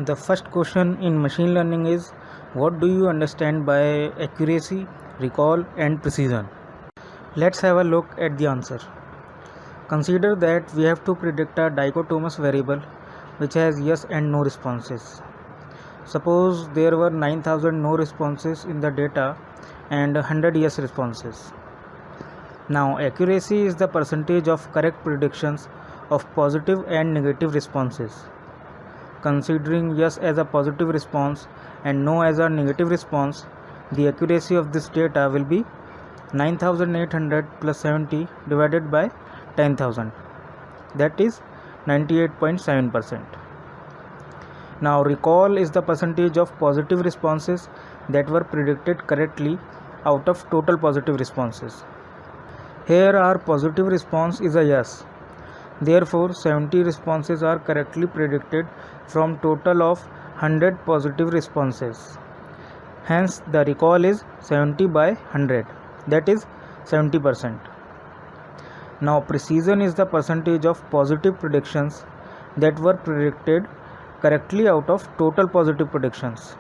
The first question in machine learning is, what do you understand by accuracy, recall and precision? Let's have a look at the answer. Consider that we have to predict a dichotomous variable which has yes and no responses. Suppose there were 9000 no responses in the data and 100 yes responses. Now accuracy is the percentage of correct predictions of positive and negative responses. Considering yes as a positive response and no as a negative response, the accuracy of this data will be 9800 plus 70 divided by 10,000, that is 98.7%. Now recall is the percentage of positive responses that were predicted correctly out of total positive responses. Here our positive response is a yes. Therefore 70 responses are correctly predicted from total of 100 positive responses. Hence the recall is 70 by 100, that is 70%. Now precision is the percentage of positive predictions that were predicted correctly out of total positive predictions.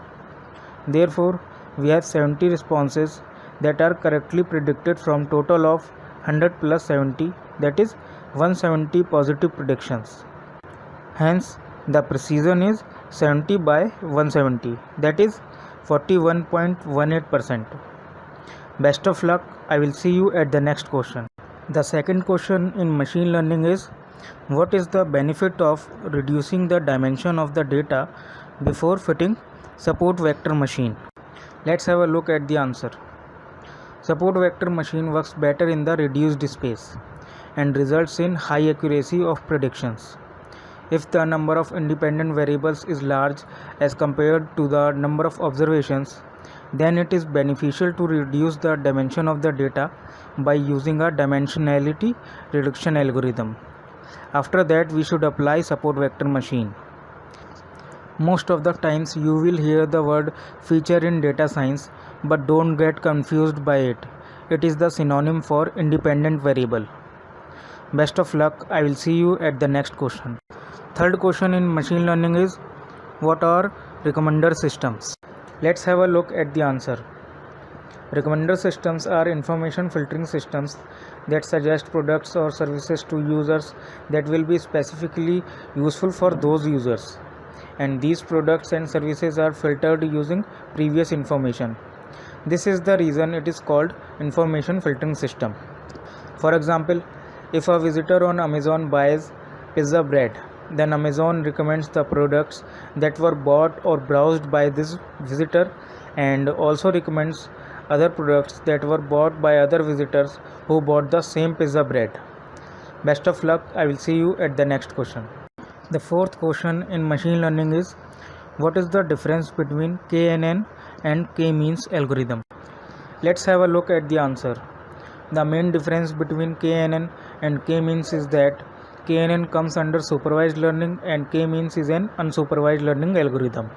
Therefore we have 70 responses that are correctly predicted from total of 100 plus 70, that is 170 positive predictions. Hence the precision is 70 by 170, that is 41.18%. Best of luck. I will see you at the next question. The second question in machine learning is, what is the benefit of reducing the dimension of the data before fitting support vector machine? Let's have a look at the answer. Support vector machine works better in the reduced space and results in high accuracy of predictions. If the number of independent variables is large as compared to the number of observations, then it is beneficial to reduce the dimension of the data by using a dimensionality reduction algorithm. After that, we should apply support vector machine. Most of the times you will hear the word feature in data science, but don't get confused by it. It is the synonym for independent variable. Best of luck. I will see you at the next question. Third question in machine learning is, what are recommender systems? Let's have a look at the answer. Recommender systems are information filtering systems that suggest products or services to users that will be specifically useful for those users. And these products and services are filtered using previous information. This is the reason it is called information filtering system. For example, if a visitor on Amazon buys pizza bread, then Amazon recommends the products that were bought or browsed by this visitor and also recommends other products that were bought by other visitors who bought the same pizza bread. Best of luck. I will see you at the next question. The fourth question in machine learning is, what is the difference between KNN and K-means algorithm? Let's have a look at the answer. The main difference between KNN and K-means is that KNN comes under supervised learning and K-means is an unsupervised learning algorithm.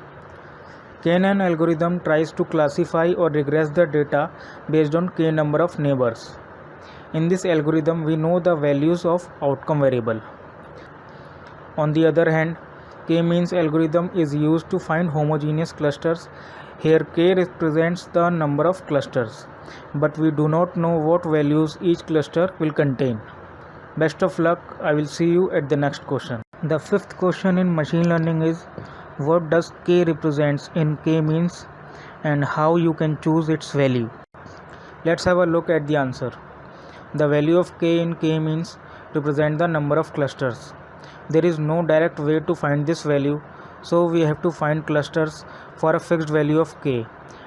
KNN algorithm tries to classify or regress the data based on K number of neighbors. In this algorithm, we know the values of outcome variable. On the other hand, K-means algorithm is used to find homogeneous clusters. Here K represents the number of clusters, but we do not know what values each cluster will contain. Best of luck. I will see you at the next question. The fifth question in machine learning is, what does K represents in K-means and how you can choose its value? Let's have a look at the answer. The value of K in K-means represents the number of clusters. There is no direct way to find this value, so we have to find clusters for a fixed value of K.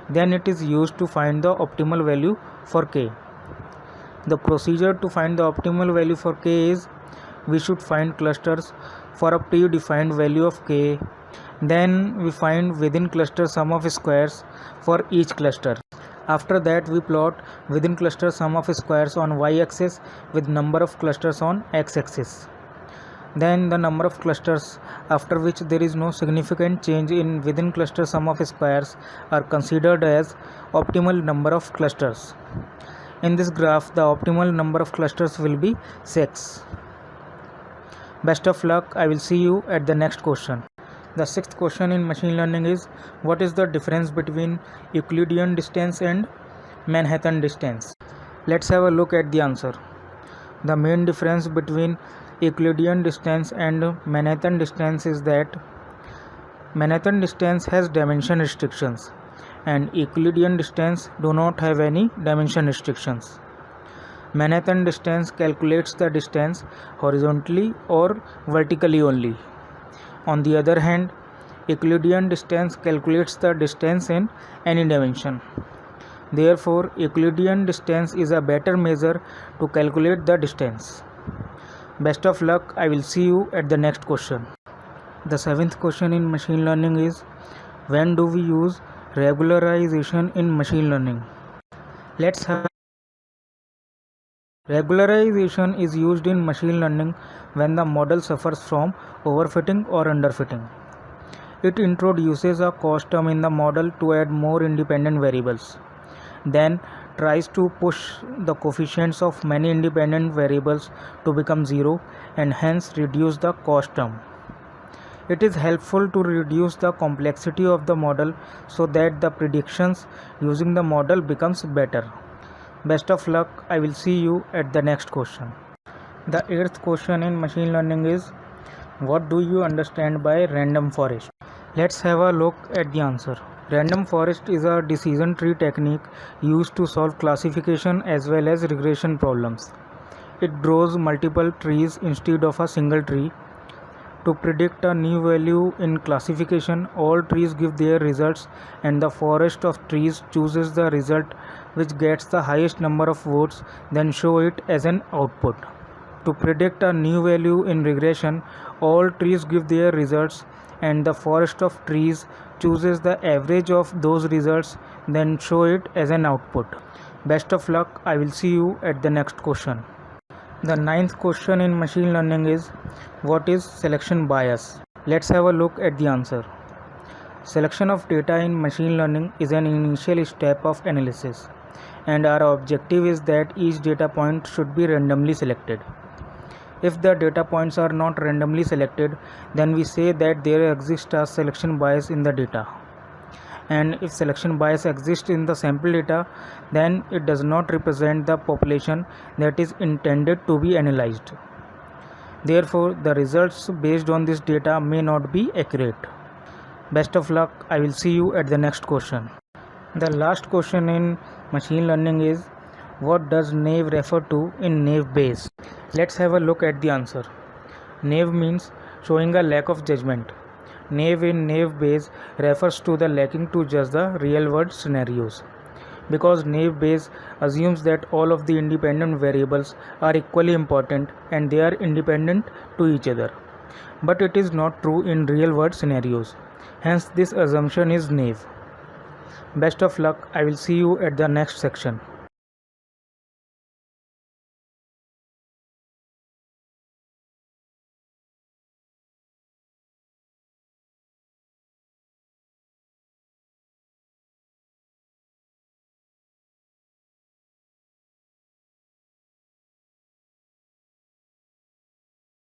Then it is used to find the optimal value for K. The procedure to find the optimal value for K is, we should find clusters for a predefined value of K. Then we find within cluster sum of squares for each cluster. After that we plot within cluster sum of squares on y-axis with number of clusters on x-axis. Then the number of clusters after which there is no significant change in within cluster sum of squares are considered as optimal number of clusters. In this graph, the optimal number of clusters will be 6. Best of luck. I will see you at the next question. The sixth question in machine learning is, what is the difference between Euclidean distance and Manhattan distance? Let's have a look at the answer. The main difference between Euclidean distance and Manhattan distance is that Manhattan distance has dimension restrictions and Euclidean distance do not have any dimension restrictions. Manhattan distance calculates the distance horizontally or vertically only. On the other hand, Euclidean distance calculates the distance in any dimension. Therefore, Euclidean distance is a better measure to calculate the distance. Best of luck. I will see you at the next question. The seventh question in machine learning is, when do we use regularization in machine learning? Let's have regularization is used in machine learning when the model suffers from overfitting or underfitting. It introduces a cost term in the model to add more independent variables, then tries to push the coefficients of many independent variables to become zero and hence reduce the cost term. It is helpful to reduce the complexity of the model so that the predictions using the model becomes better. Best of luck. I will see you at the next question. The eighth question in machine learning is, what do you understand by random forest? Let's have a look at the answer. Random forest is a decision tree technique used to solve classification as well as regression problems. It draws multiple trees instead of a single tree. To predict a new value in classification, all trees give their results and the forest of trees chooses the result which gets the highest number of votes, then show it as an output. To predict a new value in regression, all trees give their results and the forest of trees chooses the average of those results, then show it as an output. Best of luck. I will see you at the next question. The ninth question in machine learning is, what is selection bias? Let's have a look at the answer. Selection of data in machine learning is an initial step of analysis, and our objective is that each data point should be randomly selected. If the data points are not randomly selected, then we say that there exists a selection bias in the data. And if selection bias exists in the sample data, then it does not represent the population that is intended to be analyzed. Therefore, the results based on this data may not be accurate. Best of luck. I will see you at the next question. The last question in machine learning is, what does naive refer to in naive Bayes? Let's have a look at the answer. Naive means showing a lack of judgment. Naive in naive Bayes refers to the lacking to judge the real world scenarios. Because naive Bayes assumes that all of the independent variables are equally important and they are independent to each other. But it is not true in real world scenarios. Hence, this assumption is naive. Best of luck. I will see you at the next section.